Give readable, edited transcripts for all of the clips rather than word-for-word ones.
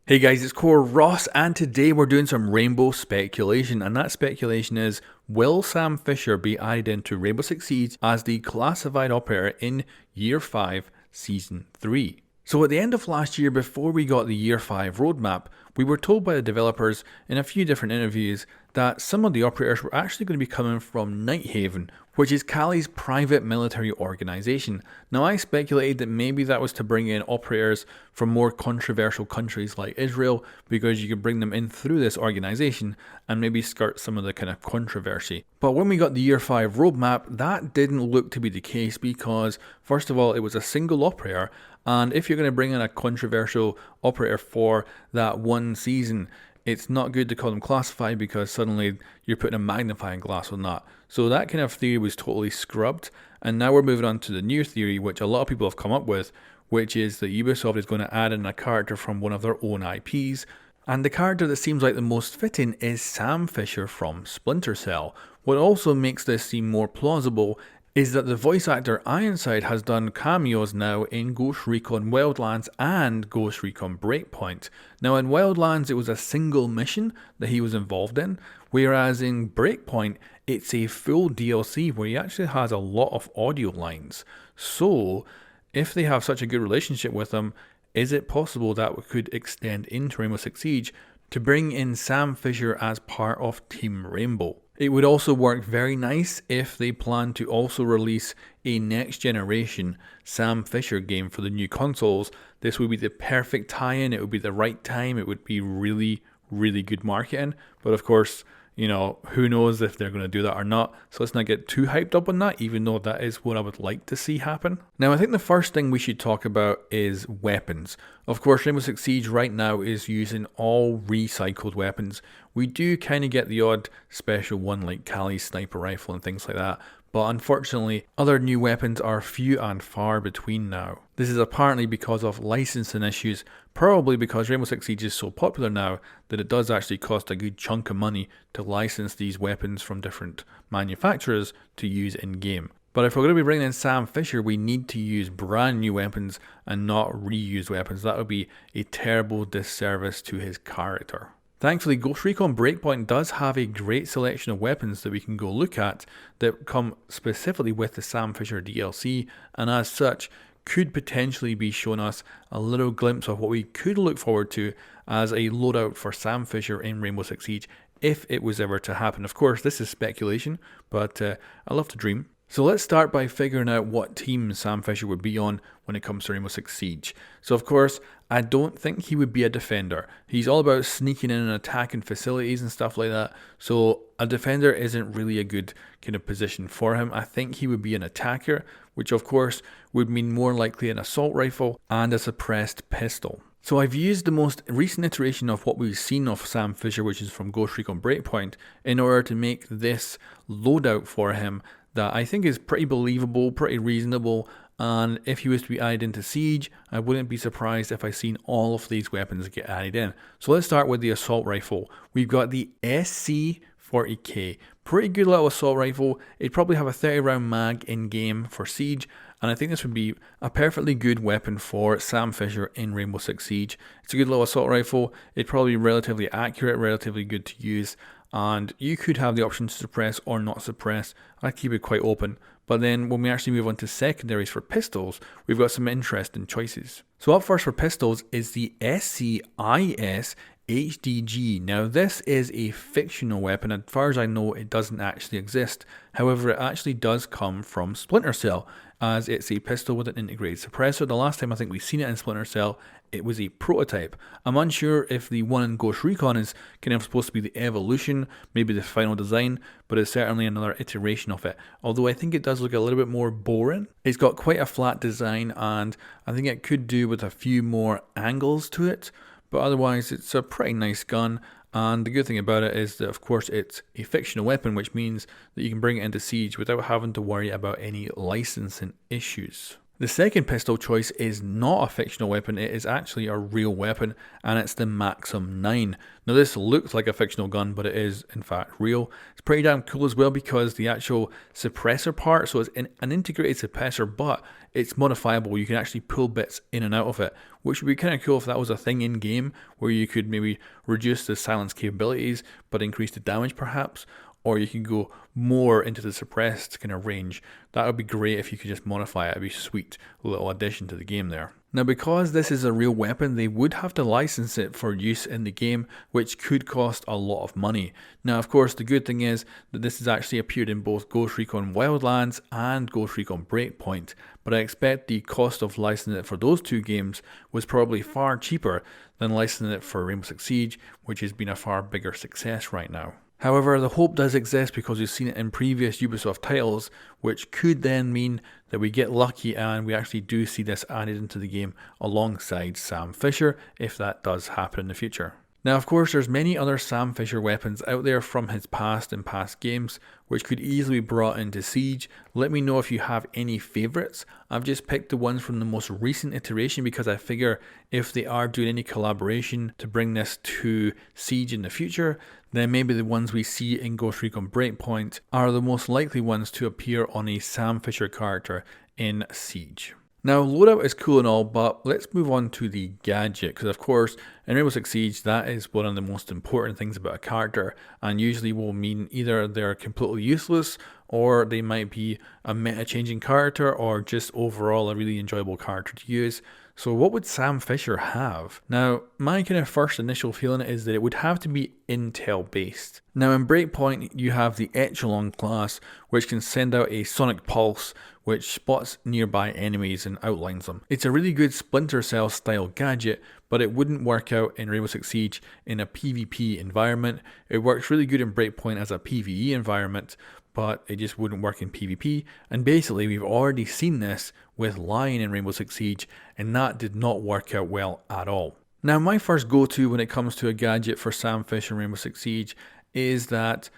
Hey guys, it's Core Ross, and today we're doing some Rainbow speculation, and that speculation is, will Sam Fisher be added into Rainbow Six Siege as the classified operator in Year 5, Season 3? So at the end of last year, before we got the Year 5 roadmap, we were told by the developers in a few different interviews that some of the operators were actually going to be coming from Nighthaven, which is Cali's private military organisation. Now I speculated that maybe that was to bring in operators from more controversial countries like Israel, because you could bring them in through this organisation and maybe skirt some of the kind of controversy. But when we got the Year 5 roadmap, that didn't look to be the case, because first of all, it was a single operator, and if you're going to bring in a controversial operator for that one season, it's not good to call them classified, because suddenly you're putting a magnifying glass on that. So that kind of theory was totally scrubbed, and now we're moving on to the new theory, which a lot of people have come up with, which is that Ubisoft is going to add in a character from one of their own IPs. And the character that seems like the most fitting is Sam Fisher from Splinter Cell. What also makes this seem more plausible is that the voice actor Ironside has done cameos now in Ghost Recon Wildlands and Ghost Recon Breakpoint. Now in Wildlands it was a single mission that he was involved in, whereas in Breakpoint it's a full DLC where he actually has a lot of audio lines. So if they have such a good relationship with him, is it possible that could extend into Rainbow Six Siege to bring in Sam Fisher as part of Team Rainbow? It would also work very nice if they plan to also release a next generation Sam Fisher game for the new consoles. This would be the perfect tie-in, it would be the right time, it would be really, really good marketing. But of course, who knows if they're going to do that or not. So let's not get too hyped up on that, even though that is what I would like to see happen. Now, I think the first thing we should talk about is weapons. Of course, Rainbow Six Siege right now is using all recycled weapons. We do kind of get the odd special one like Cali's sniper rifle and things like that, but unfortunately, other new weapons are few and far between now. This is apparently because of licensing issues, probably because Rainbow Six Siege is so popular now that it does actually cost a good chunk of money to license these weapons from different manufacturers to use in-game. But if we're going to be bringing in Sam Fisher, we need to use brand new weapons and not reused weapons. That would be a terrible disservice to his character. Thankfully, Ghost Recon Breakpoint does have a great selection of weapons that we can go look at that come specifically with the Sam Fisher DLC, and as such could potentially be showing us a little glimpse of what we could look forward to as a loadout for Sam Fisher in Rainbow Six Siege if it was ever to happen. Of course, this is speculation, but I love to dream. So let's start by figuring out what team Sam Fisher would be on when it comes to Rainbow Six Siege. So of course, I don't think he would be a defender. He's all about sneaking in and attacking facilities and stuff like that. So a defender isn't really a good kind of position for him. I think he would be an attacker, which of course would mean more likely an assault rifle and a suppressed pistol. So I've used the most recent iteration of what we've seen of Sam Fisher, which is from Ghost Recon Breakpoint, in order to make this loadout for him that I think is pretty believable, pretty reasonable, and if he was to be added into Siege, I wouldn't be surprised if I seen all of these weapons get added in. So let's start with the assault rifle. We've got the SC40K, pretty good little assault rifle. It'd probably have a 30 round mag in game for Siege, and I think this would be a perfectly good weapon for Sam Fisher in Rainbow Six Siege. It's a good little assault rifle, it'd probably be relatively accurate, relatively good to use, and you could have the option to suppress or not suppress. I keep it quite open. But then when we actually move on to secondaries for pistols, we've got some interesting choices. So up first for pistols is the SCIS HDG. Now this is a fictional weapon. As far as I know, it doesn't actually exist. However, it actually does come from Splinter Cell, as it's a pistol with an integrated suppressor. The last time I think we've seen it in Splinter Cell, it was a prototype. I'm unsure if the one in Ghost Recon is kind of supposed to be the evolution, maybe the final design, but it's certainly another iteration of it. Although I think it does look a little bit more boring. It's got quite a flat design, and I think it could do with a few more angles to it, but otherwise it's a pretty nice gun. And the good thing about it is that of course it's a fictional weapon, which means that you can bring it into Siege without having to worry about any licensing issues. The second pistol choice is not a fictional weapon, it is actually a real weapon, and it's the Maxim 9. Now this looks like a fictional gun, but it is in fact real. It's pretty damn cool as well because the actual suppressor part, so it's an integrated suppressor, but it's modifiable. You can actually pull bits in and out of it, which would be kind of cool if that was a thing in game, where you could maybe reduce the silence capabilities, but increase the damage perhaps. Or you can go more into the suppressed kind of range. That would be great if you could just modify it. It'd be a sweet little addition to the game there. Now, because this is a real weapon, they would have to license it for use in the game, which could cost a lot of money. Now, of course, the good thing is that this has actually appeared in both Ghost Recon Wildlands and Ghost Recon Breakpoint, but I expect the cost of licensing it for those two games was probably far cheaper than licensing it for Rainbow Six Siege, which has been a far bigger success right now. However, the hope does exist because we've seen it in previous Ubisoft titles, which could then mean that we get lucky and we actually do see this added into the game alongside Sam Fisher, if that does happen in the future. Now, of course, there's many other Sam Fisher weapons out there from his past and past games, which could easily be brought into Siege. Let me know if you have any favourites. I've just picked the ones from the most recent iteration because I figure if they are doing any collaboration to bring this to Siege in the future, then maybe the ones we see in Ghost Recon Breakpoint are the most likely ones to appear on a Sam Fisher character in Siege. Now, loadout is cool and all, but let's move on to the gadget, because of course, in Rainbow Six Siege, that is one of the most important things about a character, and usually will mean either they're completely useless, or they might be a meta-changing character, or just overall a really enjoyable character to use. So what would Sam Fisher have? Now, my kind of first initial feeling is that it would have to be intel based. Now in Breakpoint, you have the Echelon class, which can send out a sonic pulse, which spots nearby enemies and outlines them. It's a really good Splinter Cell style gadget, but it wouldn't work out in Rainbow Six Siege in a PvP environment. It works really good in Breakpoint as a PvE environment, but it just wouldn't work in PvP. And basically, we've already seen this with Lion in Rainbow Six Siege, and that did not work out well at all. Now, my first go-to when it comes to a gadget for Sam Fisher in Rainbow Six Siege is that,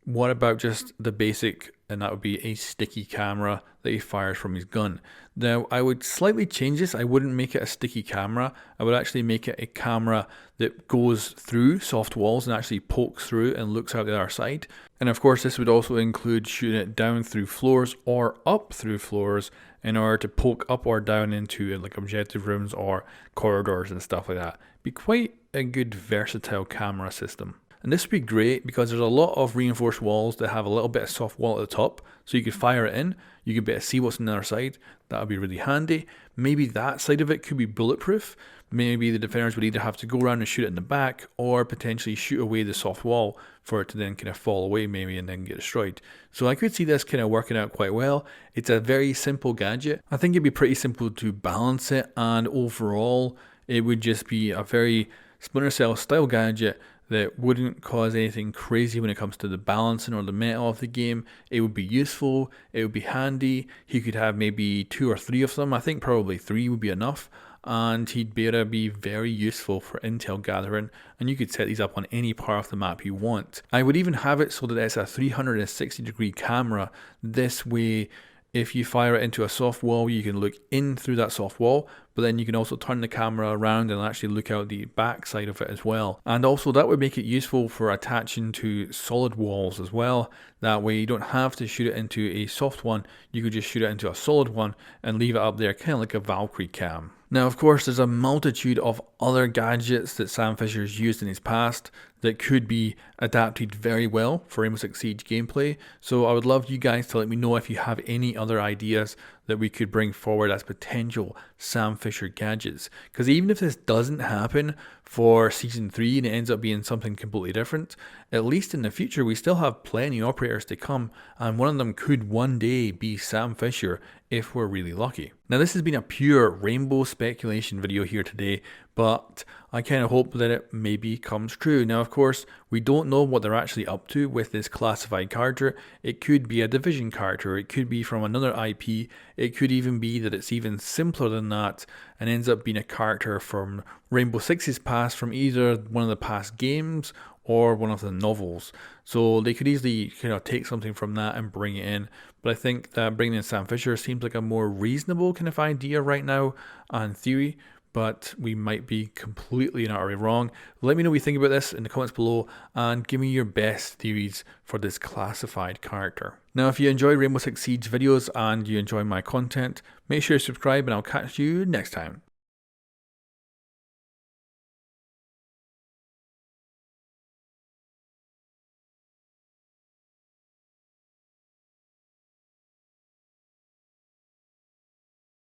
what about just the basic, and that would be a sticky camera that he fires from his gun. Now, I would slightly change this. I wouldn't make it a sticky camera. I would actually make it a camera that goes through soft walls and actually pokes through and looks out the other side. And of course, this would also include shooting it down through floors or up through floors in order to poke up or down into like objective rooms or corridors and stuff like that. Be quite a good versatile camera system. And this would be great because there's a lot of reinforced walls that have a little bit of soft wall at the top. So you could fire it in, you could be able to see what's on the other side. That would be really handy. Maybe that side of it could be bulletproof. Maybe the defenders would either have to go around and shoot it in the back or potentially shoot away the soft wall for it to then kind of fall away maybe and then get destroyed. So I could see this kind of working out quite well. It's a very simple gadget. I think it'd be pretty simple to balance it, and overall it would just be a very Splinter Cell style gadget that wouldn't cause anything crazy when it comes to the balancing or the meta of the game. It would be useful, it would be handy. He could have maybe 2 or 3 of them. I think probably 3 would be enough. And he'd be able to be very useful for intel gathering, and you could set these up on any part of the map you want. I would even have it so that it's a 360-degree camera. This way, if you fire it into a soft wall, you can look in through that soft wall, but then you can also turn the camera around and actually look out the back side of it as well. And also that would make it useful for attaching to solid walls as well. That way you don't have to shoot it into a soft one, you could just shoot it into a solid one and leave it up there, kind of like a Valkyrie cam. Now, of course, there's a multitude of other gadgets that Sam Fisher's used in his past that could be adapted very well for Rainbow Six Siege gameplay. So I would love you guys to let me know if you have any other ideas that we could bring forward as potential Sam Fisher gadgets. Because even if this doesn't happen for Season 3 and it ends up being something completely different, at least in the future we still have plenty of operators to come, and one of them could one day be Sam Fisher if we're really lucky. Now, this has been a pure Rainbow speculation video here today, but I kind of hope that it maybe comes true. Now, of course, we don't know what they're actually up to with this classified character. It could be a Division character, it could be from another IP, it could even be that it's even simpler than that and ends up being a character from Rainbow Six's past, from either one of the past games or one of the novels. So they could easily take something from that and bring it in. But I think that bringing in Sam Fisher seems like a more reasonable kind of idea right now in theory, but we might be completely and utterly wrong. Let me know what you think about this in the comments below and give me your best theories for this classified character. Now, if you enjoy Rainbow Six Siege videos and you enjoy my content, make sure you subscribe and I'll catch you next time.